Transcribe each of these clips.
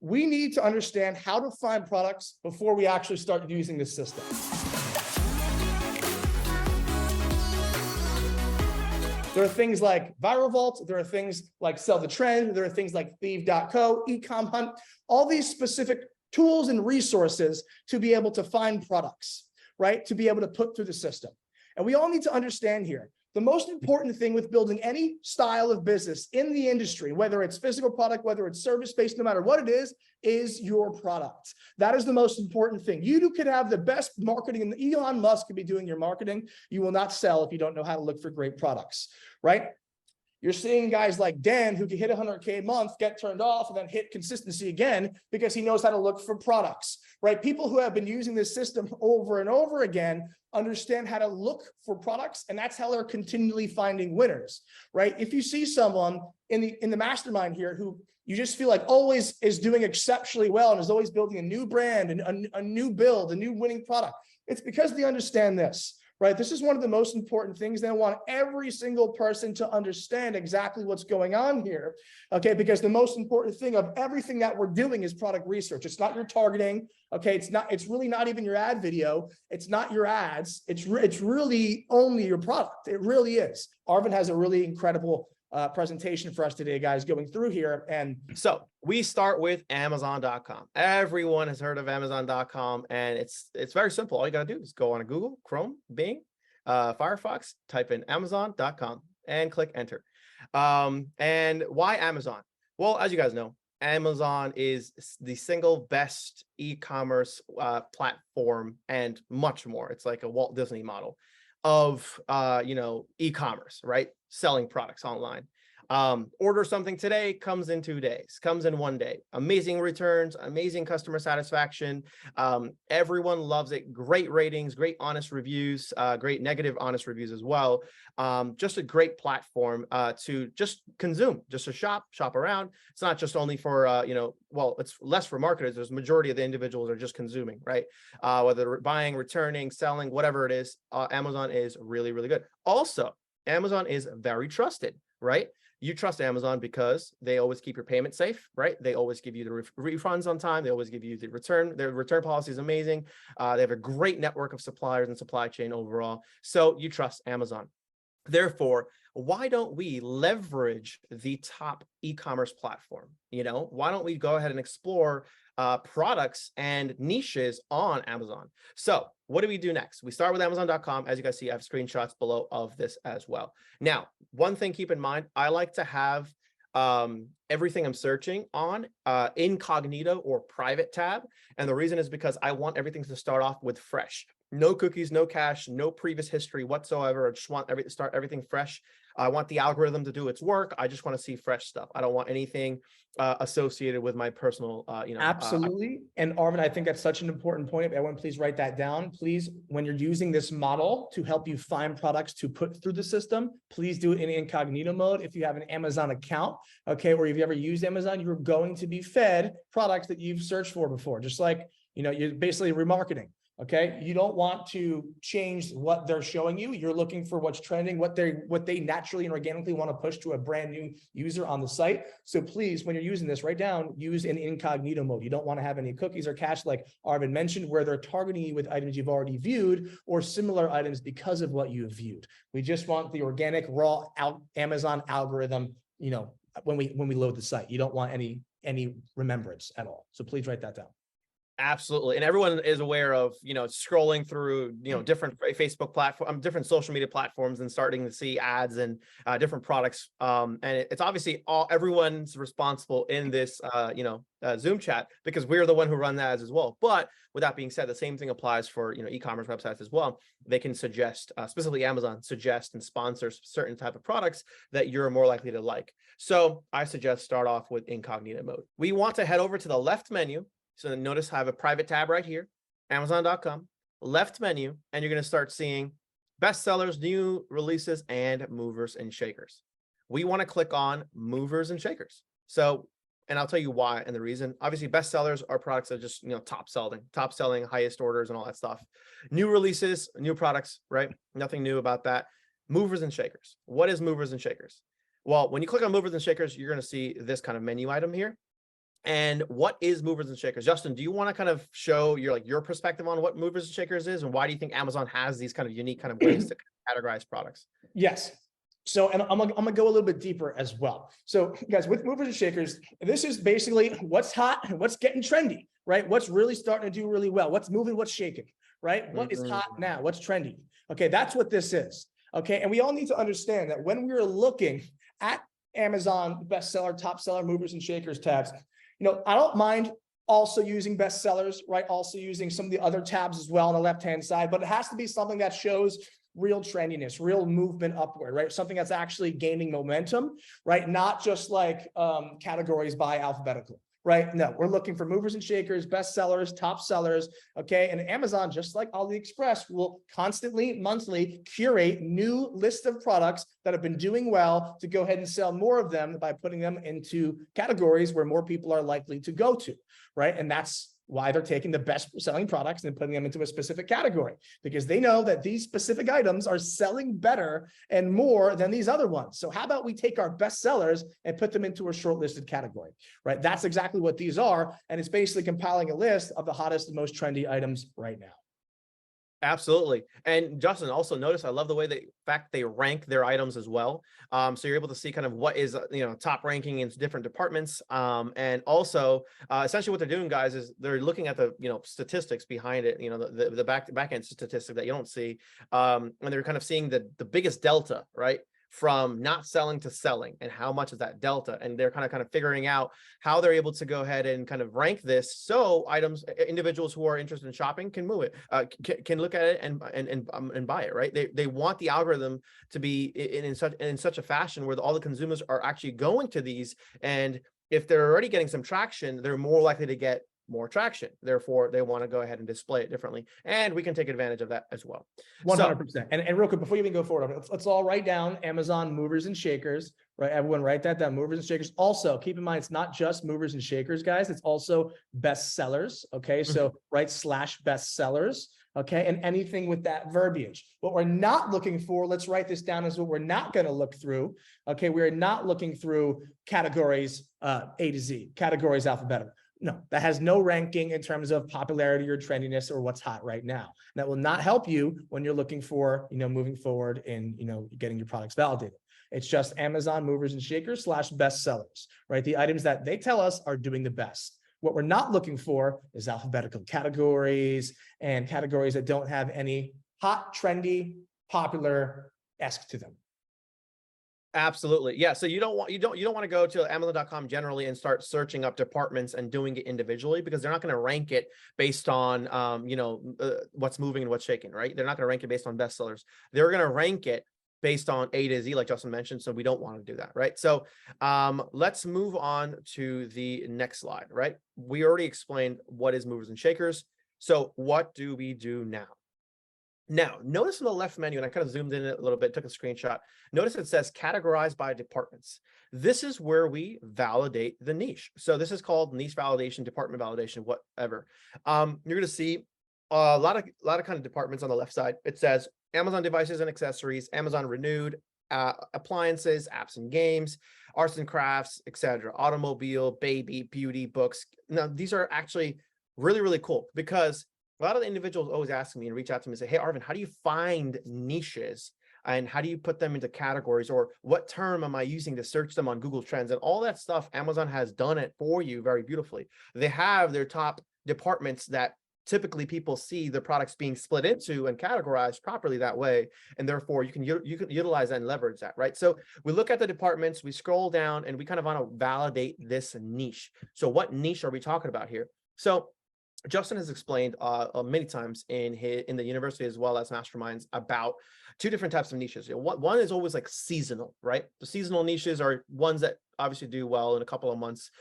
we need to understand how to find products before we actually start using this system. There are things like Viral Vault. There are things like Sell the Trend. There are things like Thieve.co, Ecom Hunt, all these specific tools and resources to be able to find products, right? To be able to put through the system. And we all need to understand here, the most important thing with building any style of business in the industry, whether it's physical product, whether it's service-based, no matter what it is your product. That is the most important thing. You could have the best marketing, and Elon Musk could be doing your marketing. You will not sell if you don't know how to look for great products, right? You're seeing guys like Dan who can hit 100K a month, get turned off, and then hit consistency again because he knows how to look for products, right? People who have been using this system over and over again understand how to look for products, and that's how they're continually finding winners, right? If you see someone in the mastermind here who you just feel like always is doing exceptionally well and is always building a new brand and a new build, a new winning product, it's because they understand this. Right? This is one of the most important things. They want every single person to understand exactly what's going on here. Okay. Because the most important thing of everything that we're doing is product research. It's not your targeting. Okay. It's really not even your ad video. It's not your ads. It's really only your product. It really is. Arvin has a really incredible presentation for us today, guys, going through here. And so we start with Amazon.com. Everyone has heard of Amazon.com, and it's very simple. All you got to do is go on a Google, Chrome, Bing, Firefox, type in Amazon.com and click enter. And why Amazon? Well, as you guys know, Amazon is the single best e-commerce platform and much more. It's like a Walt Disney model of e-commerce, right? Selling products online. Order something today, comes in 2 days, comes in 1 day. Amazing returns, amazing customer satisfaction. Everyone loves it. Great ratings, great honest reviews, great negative honest reviews as well. Just a great platform to just consume, just to shop around. It's not just only for well, it's less for marketers. There's a majority of the individuals are just consuming, right? Whether they're buying, returning, selling, whatever it is, Amazon is really, really good. Also, Amazon is very trusted, right? You trust Amazon because they always keep your payment safe, right? They always give you the refunds on time. They always give you the return. Their return policy is amazing. They have a great network of suppliers and supply chain overall. So you trust Amazon. Therefore, why don't we leverage the top e-commerce platform? Why don't we go ahead and explore products and niches on Amazon? So what do we do next? We start with Amazon.com. As you guys see, I have screenshots below of this as well. Now, one thing keep in mind, I like to have everything I'm searching on incognito or private tab. And the reason is because I want everything to start off with fresh. No cookies, no cache, no previous history whatsoever. I just want start everything fresh. I want the algorithm to do its work. I just want to see fresh stuff. I don't want anything associated with my personal, Absolutely. And Arvin, I think that's such an important point. Everyone, please write that down. Please, when you're using this model to help you find products to put through the system, please do it in incognito mode. If you have an Amazon account, okay, or if you ever used Amazon, you're going to be fed products that you've searched for before, just like, you're basically remarketing. Okay, you don't want to change what they're showing you. You're looking for what's trending, what they naturally and organically want to push to a brand new user on the site. So please, when you're using this, write down, use in incognito mode. You don't want to have any cookies or cache, like Arvin mentioned, where they're targeting you with items you've already viewed or similar items because of what you've viewed. We just want the organic, raw Amazon algorithm, when we load the site. You don't want any remembrance at all. So please write that down. Absolutely. And everyone is aware of, scrolling through, different Facebook platforms, different social media platforms and starting to see ads and different products. And it's obviously everyone's responsible in this, Zoom chat because we're the one who run the ads as well. But with that being said, the same thing applies for, e-commerce websites as well. They can suggest, specifically Amazon, suggest and sponsor certain type of products that you're more likely to like. So I suggest start off with incognito mode. We want to head over to the left menu. So notice I have a private tab right here, Amazon.com, left menu, and you're going to start seeing bestsellers, new releases, and movers and shakers. We want to click on movers and shakers. So, and I'll tell you why and the reason. Obviously, bestsellers are products that are just, top selling, highest orders and all that stuff. New releases, new products, right? Nothing new about that. Movers and shakers. What is movers and shakers? Well, when you click on movers and shakers, you're going to see this kind of menu item here. And what is movers and shakers? Justin, do you want to kind of show your perspective on what movers and shakers is, and why do you think Amazon has these kind of unique kind of ways to categorize products? Yes. So, and I'm gonna go a little bit deeper as well. So, guys, with movers and shakers, this is basically what's hot and what's getting trendy, right? What's really starting to do really well? What's moving? What's shaking, right? What is hot now? What's trendy? Okay, that's what this is. Okay, and we all need to understand that when we're looking at Amazon bestseller, top seller, movers and shakers tabs, I don't mind also using bestsellers, right? Also using some of the other tabs as well on the left-hand side, but it has to be something that shows real trendiness, real movement upward, right? Something that's actually gaining momentum, right? Not just like categories by alphabetical, right? No, we're looking for movers and shakers, bestsellers, top sellers, okay? And Amazon, just like AliExpress, will constantly, monthly curate new list of products that have been doing well to go ahead and sell more of them by putting them into categories where more people are likely to go to, right? And that's why they're taking the best selling products and putting them into a specific category, because they know that these specific items are selling better and more than these other ones. So how about we take our best sellers and put them into a shortlisted category, right? That's exactly what these are. And it's basically compiling a list of the hottest and most trendy items right now. Absolutely. And Justin, also notice, I love the way they rank their items as well. So you're able to see kind of what is, top ranking in different departments. And also essentially what they're doing, guys, is they're looking at the, statistics behind it, the back end statistic that you don't see. And they're kind of seeing the biggest delta, right, from not selling to selling, and how much is that delta, and they're kind of figuring out how they're able to go ahead and kind of rank this, so individuals who are interested in shopping can move it, can look at it and buy it, right? They want the algorithm to be in such a fashion where all the consumers are actually going to these, and if they're already getting some traction, they're more likely to get more traction. Therefore, they want to go ahead and display it differently. And we can take advantage of that as well. 100%. And real quick, before you even go forward, let's all write down Amazon movers and shakers, right? Everyone write that down, movers and shakers. Also, keep in mind, it's not just movers and shakers, guys. It's also bestsellers. Okay. So write /bestsellers. Okay. And anything with that verbiage. What we're not looking for, let's write this down, is what we're not going to look through. Okay. We're not looking through categories A to Z, categories alphabetical. No, that has no ranking in terms of popularity or trendiness or what's hot right now. That will not help you when you're looking for, moving forward in, getting your products validated. It's just Amazon movers and shakers /bestsellers, right? The items that they tell us are doing the best. What we're not looking for is alphabetical categories and categories that don't have any hot, trendy, popular-esque to them. Absolutely. Yeah. So you don't want to go to Amazon.com generally and start searching up departments and doing it individually, because they're not going to rank it based on what's moving and what's shaking, right? They're not going to rank it based on bestsellers. They're going to rank it based on A to Z, like Justin mentioned. So we don't want to do that, right? So let's move on to the next slide, right? We already explained what is movers and shakers. So what do we do now? Now, notice in the left menu, and I kind of zoomed in a little bit, took a screenshot. Notice it says categorize by departments. This is where we validate the niche. So this is called niche validation, department validation, whatever. You're going to see a lot of kind of departments on the left side. It says Amazon devices and accessories, Amazon renewed, appliances, apps and games, arts and crafts, etc., automobile, baby, beauty, books. Now, these are actually really, really cool, because a lot of the individuals always ask me and reach out to me and say, hey, Arvin, how do you find niches, and how do you put them into categories, or what term am I using to search them on Google Trends? And all that stuff, Amazon has done it for you very beautifully. They have their top departments that typically people see their products being split into and categorized properly that way. And therefore you can utilize that and leverage that, right? So we look at the departments, we scroll down, and we kind of want to validate this niche. So what niche are we talking about here? So Justin has explained many times in the university as well as masterminds about two different types of niches. One is always like seasonal, right? The seasonal niches are ones that obviously do well in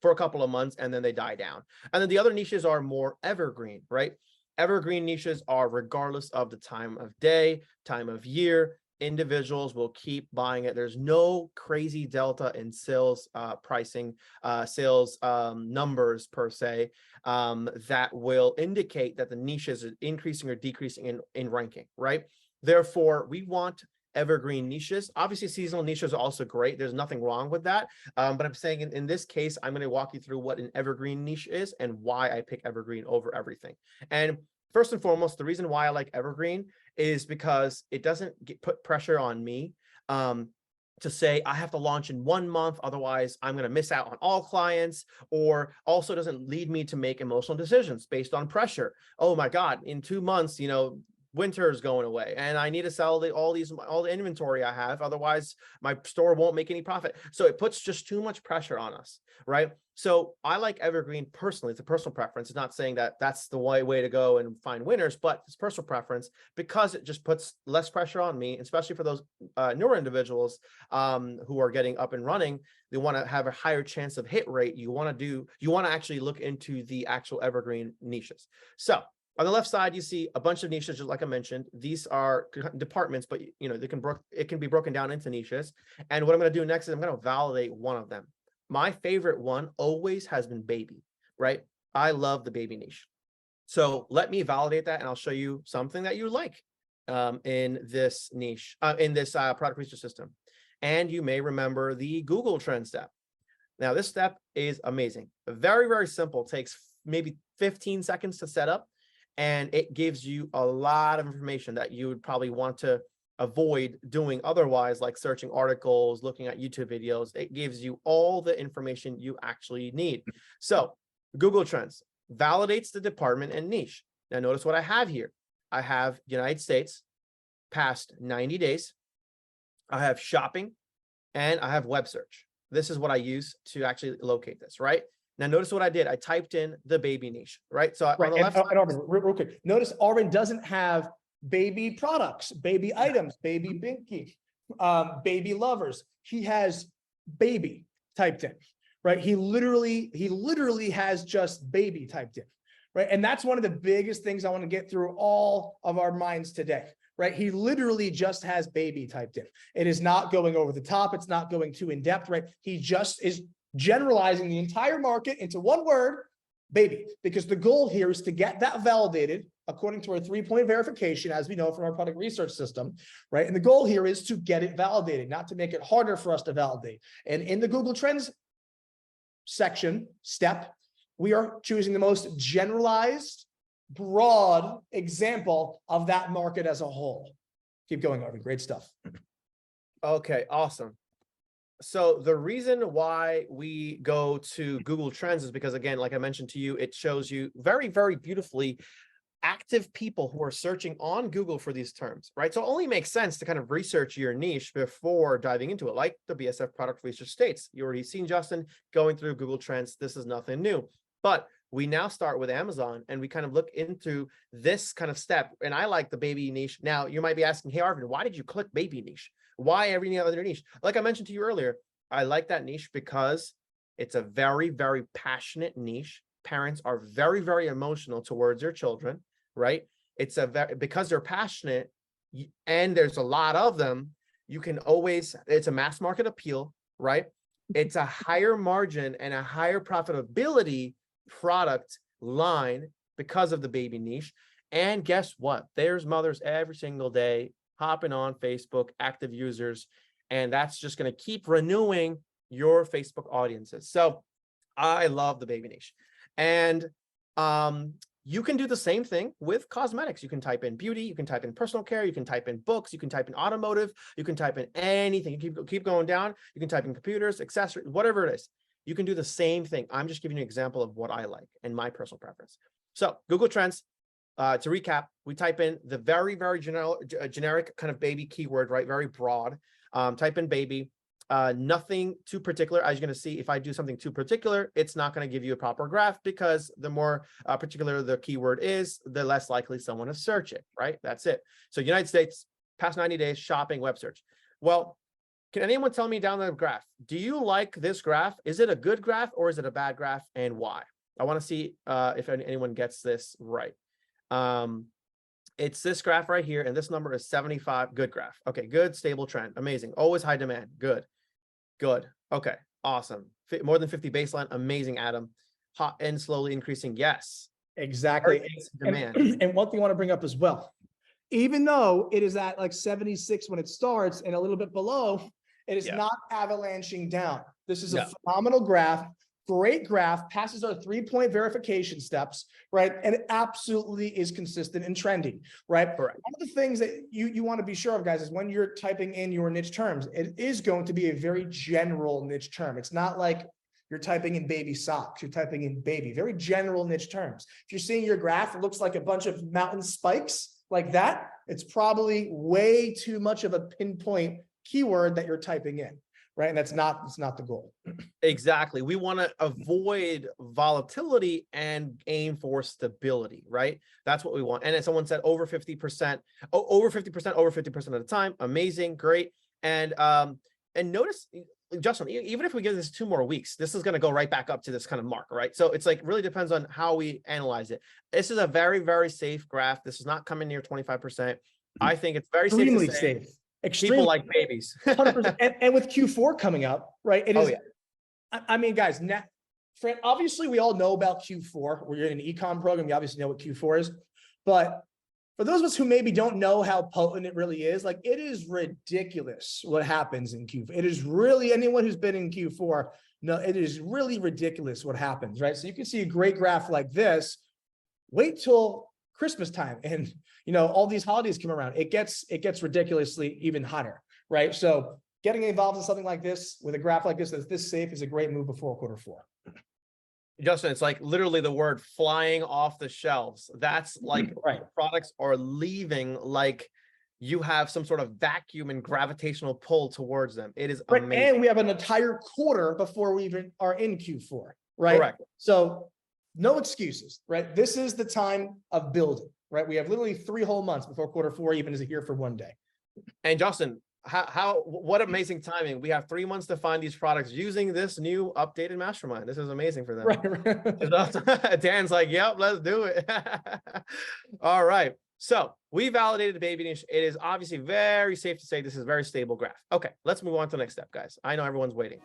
for a couple of months, and then they die down. And then the other niches are more evergreen, right? Evergreen niches are regardless of the time of day, time of year, individuals will keep buying it. There's no crazy delta in sales pricing, sales numbers per se, that will indicate that the niche is increasing or decreasing in ranking, right? Therefore, we want evergreen niches. Obviously, seasonal niches are also great. There's nothing wrong with that. But I'm saying in this case, I'm going to walk you through what an evergreen niche is and why I pick evergreen over everything. And first and foremost, the reason why I like evergreen is because it doesn't put pressure on me to say I have to launch in 1 month, otherwise I'm going to miss out on all clients, or also doesn't lead me to make emotional decisions based on pressure. Oh my God, in 2 months, winter is going away and I need to sell all the inventory I have, otherwise my store won't make any profit. So it puts just too much pressure on us, right? So I like evergreen personally. It's a personal preference. It's not saying that that's the way to go and find winners, but it's personal preference because it just puts less pressure on me, especially for those newer individuals who are getting up and running. They want to have a higher chance of hit rate. You want to actually look into the actual evergreen niches. So on the left side, you see a bunch of niches, just like I mentioned. These are departments, but it can be broken down into niches. And what I'm going to do next is I'm going to validate one of them. My favorite one always has been baby, right? I love the baby niche. So let me validate that, and I'll show you something that you like in this niche, in this product research system. And you may remember the Google Trend step. Now, this step is amazing. Very, very simple. Takes maybe 15 seconds to set up. And it gives you a lot of information that you would probably want to avoid doing otherwise, like searching articles, looking at YouTube videos. It gives you all the information you actually need. So Google Trends validates the department and niche. Now notice what I have here. I have United States, past 90 days. I have shopping, and I have web search. This is what I use to actually locate this, right? Now, notice what I did. I typed in the baby niche, right? So Right. on the left side, Arvin, real quick. Notice Arvin doesn't have baby products, baby items, baby binky, baby lovers. He has baby typed in, right? He literally has just baby typed in, right? And that's one of the biggest things I want to get through all of our minds today, right? He literally just has baby typed in. It is not going over the top. It's not going too in depth, right? He just is generalizing the entire market into one word, baby, because the goal here is to get that validated according to our 3-point verification, as we know from our product research system, right? And the goal here is to get it validated, not to make it harder for us to validate. And in the Google Trends step, we are choosing the most generalized, broad example of that market as a whole. Keep going, Arvin. Great stuff. Okay, awesome. So the reason why we go to Google Trends is because, again, like I mentioned to you, it shows you very, very beautifully active people who are searching on Google for these terms, right? So it only makes sense to kind of research your niche before diving into it, like the BSF product research states. You already seen Justin going through Google Trends. This is nothing new. But we now start with Amazon, and we kind of look into this kind of step. And I like the baby niche. Now, you might be asking, hey, Arvin, why did you click baby niche? Why every other niche? Like I mentioned to you earlier, I like that niche because it's a very, very passionate niche. Parents are very, very emotional towards their children, right? Because they're passionate and there's a lot of them, it's a mass market appeal, right? It's a higher margin and a higher profitability product line because of the baby niche. And guess what? There's mothers every single day hopping on Facebook, active users, and that's just going to keep renewing your Facebook audiences. So I love the baby niche. And you can do the same thing with cosmetics. You can type in beauty, you can type in personal care, you can type in books, you can type in automotive, you can type in anything. You keep going down. You can type in computers, accessories, whatever it is. You can do the same thing. I'm just giving you an example of what I like and my personal preference. So Google Trends, to recap, we type in the very, very generic kind of baby keyword, right? Very broad. Type in baby, nothing too particular. As you're going to see, if I do something too particular, it's not going to give you a proper graph, because the more particular the keyword is, the less likely someone to search it, right? That's it. So United States, past 90 days, shopping, web search. Well, can anyone tell me down the graph, do you like this graph? Is it a good graph or is it a bad graph, and why? I want to see if anyone gets this right. It's this graph right here, and this number is 75. Good graph. Okay, good, stable trend. Amazing. Always high demand. Good. Okay, awesome. More than 50 baseline. Amazing, Adam. Hot and slowly increasing. Yes. Exactly. Demand. And one thing I want to bring up as well even though it is at like 76 when it starts and a little bit below, it is Yeah. not avalanching down. This is a No. phenomenal graph, great graph, passes our 3-point verification steps, right? And it absolutely is consistent and trending, right? Correct. One of the things that you want to be sure of, guys, is when you're typing in your niche terms, it is going to be a very general niche term. It's not like you're typing in baby socks, you're typing in baby, very general niche terms. If you're seeing your graph, it looks like a bunch of mountain spikes like that. It's probably way too much of a pinpoint keyword that you're typing in, right? And it's not the goal. Exactly. We want to avoid volatility and aim for stability, right? That's what we want. And as someone said, over 50%, over 50% of the time. Amazing, great. And notice, Justin, even if we give this 2 more weeks, this is going to go right back up to this kind of mark, right? So it's like really depends on how we analyze it. This is a very, very safe graph. This is not coming near 25%. I think it's very safe to say. Extremely People like babies. 100%. And with Q4 coming up, right? It is. Oh, yeah. I mean, guys, Fran, obviously we all know about Q4. We're in an econ program. You obviously know what Q4 is, but for those of us who maybe don't know how potent it really is, like it is ridiculous what happens in Q4. It is really, anyone who's been in Q4, no, it is really ridiculous what happens, right? So you can see a great graph like this. Wait till Christmas time and all these holidays come around. It gets ridiculously even hotter, right? So getting involved in something like this with a graph like this that's this safe is a great move before Q4. Justin, it's like literally the word flying off the shelves. That's like right. Products are leaving like you have some sort of vacuum and gravitational pull towards them. It is right. amazing. And we have an entire quarter before we even are in Q4, right? Correct. So no excuses, right? This is the time of building, right? We have literally 3 whole months before Q4 even is here for one day. And Justin, what amazing timing. We have 3 months to find these products using this new updated mastermind. This is amazing for them. Right. Dan's like, yep, let's do it. All right. So we validated the baby niche. It is obviously very safe to say this is a very stable graph. Okay, let's move on to the next step, guys. I know everyone's waiting.